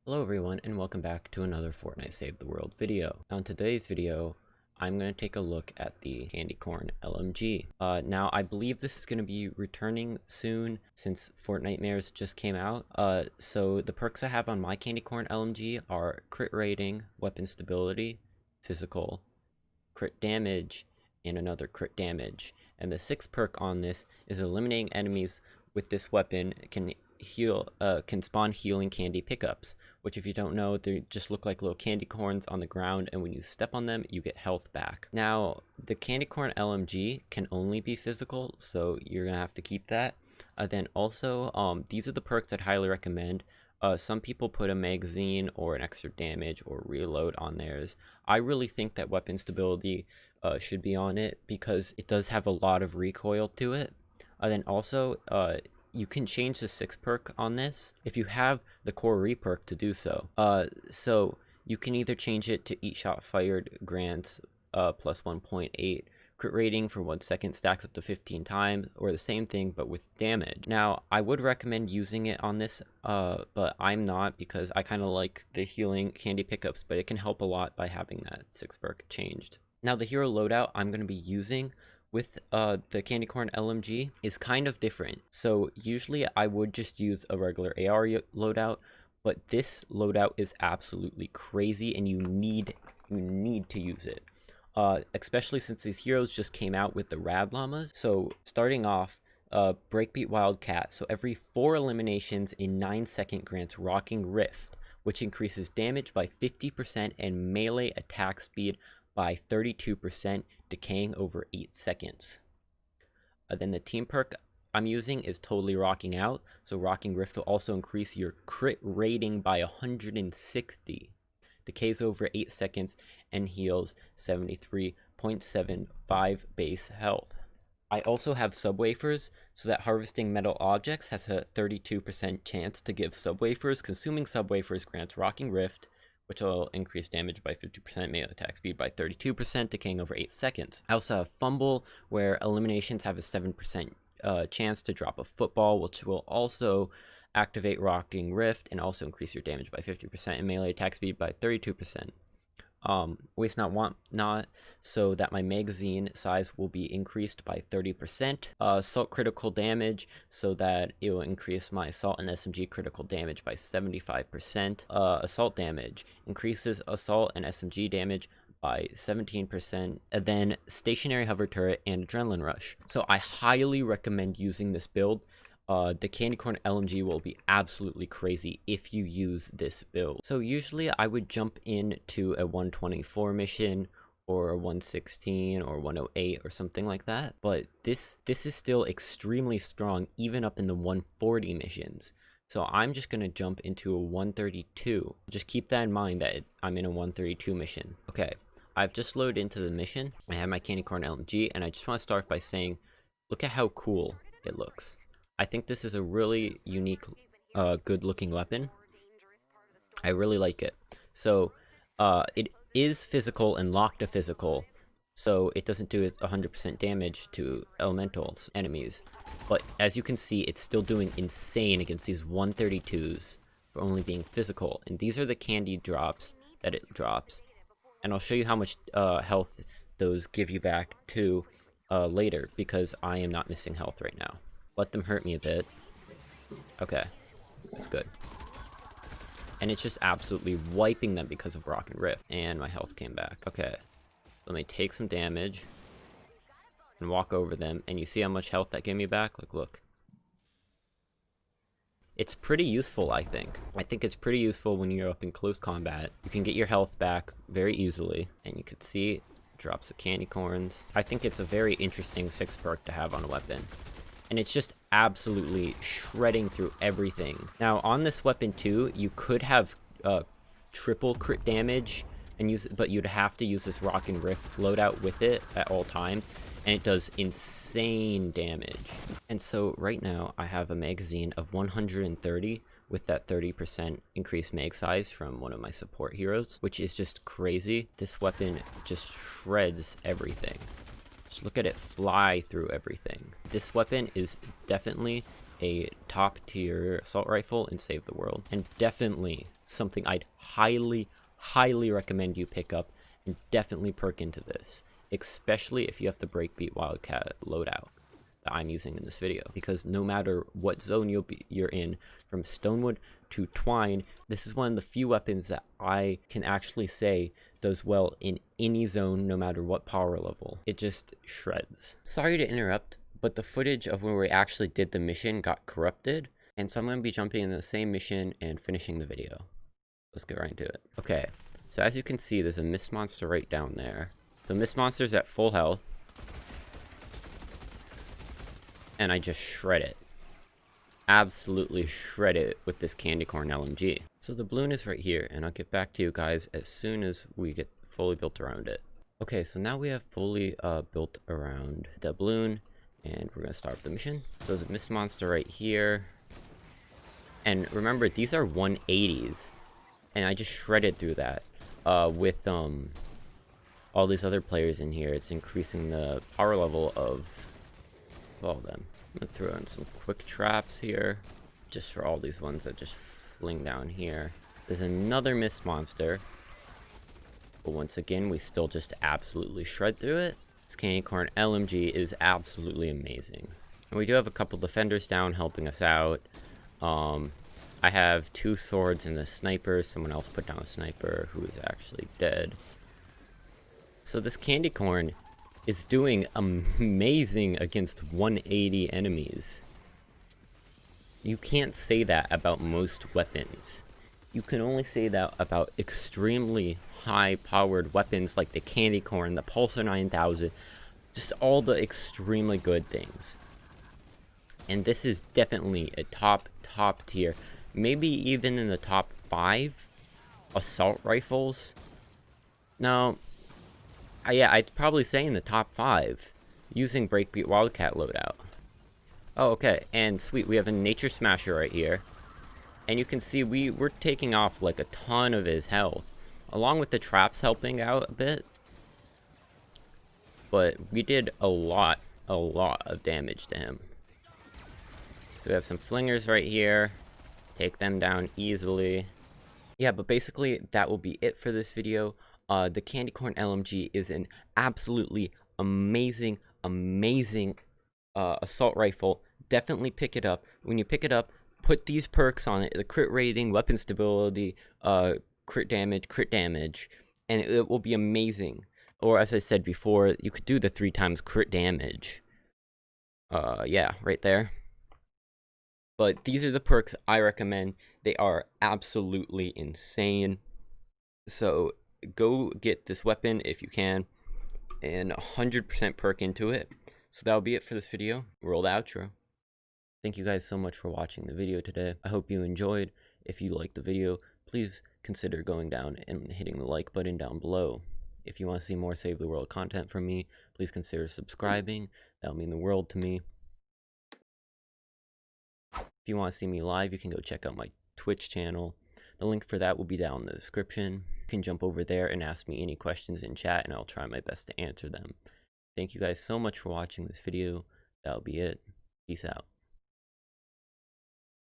Hello everyone and welcome back to another Fortnite Save the World video. Now in today's video, I'm going to take a look at the candy corn LMG. Now I believe this is going to be returning soon since Fortnitemares just came out. So the perks I have on my candy corn LMG are crit rating, weapon stability, physical, crit damage, and another crit damage. And the sixth perk on this is eliminating enemies with this weapon can spawn healing candy pickups, which if you don't know, they just look like little candy corns on the ground, and when you step on them you get health back. Now the candy corn LMG can only be physical, so you're gonna have to keep that. Then also these are the perks I'd highly recommend. Some people put a magazine or an extra damage or reload on theirs. I really think that weapon stability should be on it because it does have a lot of recoil to it. Then also you can change the 6th perk on this if you have the core re-perk to do so. So you can either change it to each shot fired grants plus 1.8 crit rating for 1 second, stacks up to 15 times, or the same thing but with damage. Now I would recommend using it on this, but I'm not because I kind of like the healing candy pickups, but it can help a lot by having that 6th perk changed. Now the hero loadout I'm going to be using with the candy corn LMG is kind of different. So usually I would just use a regular AR loadout, but this loadout is absolutely crazy and you need to use it. Especially since these heroes just came out with the rad llamas. So starting off, breakbeat wildcat, so every 4 eliminations in 9 second grants rocking rift, which increases damage by 50% and melee attack speed by 32%, decaying over 8 seconds. Then the team perk I'm using is totally rocking out, so rocking rift will also increase your crit rating by 160, decays over 8 seconds, and heals 73.75 base health. I also have subwafers, so that harvesting metal objects has a 32% chance to give subwafers. Consuming subwafers grants rocking rift, which will increase damage by 50%, melee attack speed by 32%, decaying over 8 seconds. I also have fumble, where eliminations have a 7% chance to drop a football, which will also activate rocking rift and also increase your damage by 50% and melee attack speed by 32%. Waste not want not, so that my magazine size will be increased by 30%. Assault critical damage, so that it will increase my assault and SMG critical damage by 75%. Assault damage increases assault and SMG damage by 17%, and then stationary hover turret and adrenaline rush. So I highly recommend using this build. The candy corn LMG will be absolutely crazy if you use this build. So usually I would jump into a 124 mission or a 116 or 108 or something like that, but this is still extremely strong even up in the 140 missions. So I'm just going to jump into a 132. Just keep that in mind that I'm in a 132 mission. Okay, I've just loaded into the mission. I have my candy corn LMG, and I just want to start by saying, look at how cool it looks. I think this is a really unique, good looking weapon. I really like it. So it is physical and locked to physical, so it doesn't do 100% damage to elementals enemies. But as you can see, it's still doing insane against these 132s for only being physical. And these are the candy drops that it drops. And I'll show you how much health those give you back to later, because I am not missing health right now. Let them hurt me a bit. Okay, that's good. And it's just absolutely wiping them because of Rock and Rift. And my health came back. Okay, let me take some damage and walk over them. And you see how much health that gave me back? Look. It's pretty useful, I think. I think it's pretty useful when you're up in close combat. You can get your health back very easily. And you can see drops of candy corns. I think it's a very interesting 6th perk to have on a weapon. And it's just absolutely shredding through everything. Now on this weapon too, you could have triple crit damage and but you'd have to use this rock and rift loadout with it at all times, and it does insane damage. And so right now I have a magazine of 130 with that 30% increased mag size from one of my support heroes, which is just crazy. This weapon just shreds everything. Just look at it fly through everything. This weapon is definitely a top tier assault rifle and save the world. And definitely something I'd highly recommend you pick up, and definitely perk into this, especially if you have the Breakbeat Wildcat loadout that I'm using in this video, because no matter what zone you're in, from Stonewood to Twine, this is one of the few weapons that I can actually say does well in any zone, no matter what power level. It just shreds. Sorry to interrupt, but the footage of when we actually did the mission got corrupted, and so I'm going to be jumping into the same mission and finishing the video. Let's get right into it. Okay, so as you can see, there's a mist monster right down there. So mist monster's at full health, and I just shred it. Absolutely shred it with this candy corn LMG. So the balloon is right here, and I'll get back to you guys as soon as we get fully built around it. Okay, so now we have fully built around the balloon, and we're gonna start the mission. So there's a mist monster right here, and remember, these are 180s, and I just shredded through that with all these other players in here. It's increasing the power level of all of them. I'm gonna throw in some quick traps here, just for all these ones that just fling down here. There's another mist monster, but once again, we still just absolutely shred through it. This candy corn LMG is absolutely amazing. And we do have a couple defenders down helping us out. I have 2 swords and a sniper. Someone else put down a sniper who is actually dead. So this candy corn is doing amazing against 180 enemies. You can't say that about most weapons. You can only say that about extremely high-powered weapons like the candy corn, the Pulsar 9000, just all the extremely good things. And this is definitely a top tier, maybe even in the top 5 assault rifles. No, yeah, I'd probably say in the top 5 using Breakbeat Wildcat loadout. Oh, okay, and sweet, we have a Nature Smasher right here. And you can see we're taking off like a ton of his health, along with the traps helping out a bit. But we did a lot of damage to him. So we have some flingers right here. Take them down easily. Yeah, but basically that will be it for this video. The candy corn LMG is an absolutely amazing assault rifle. Definitely pick it up. When you pick it up, put these perks on it: the crit rating, weapon stability, crit damage, and it will be amazing. Or as I said before, you could do the 3 times crit damage. Yeah, right there. But these are the perks I recommend. They are absolutely insane. So go get this weapon if you can, and 100% perk into it. So that'll be it for this video. Roll the outro. Thank you guys so much for watching the video today. I hope you enjoyed. If you liked the video, please consider going down and hitting the like button down below. If you want to see more Save the World content from me, please consider subscribing. That'll mean the world to me. If you want to see me live, you can go check out my Twitch channel. The link for that will be down in the description. You can jump over there and ask me any questions in chat, and I'll try my best to answer them. Thank you guys so much for watching this video. That'll be it. Peace out.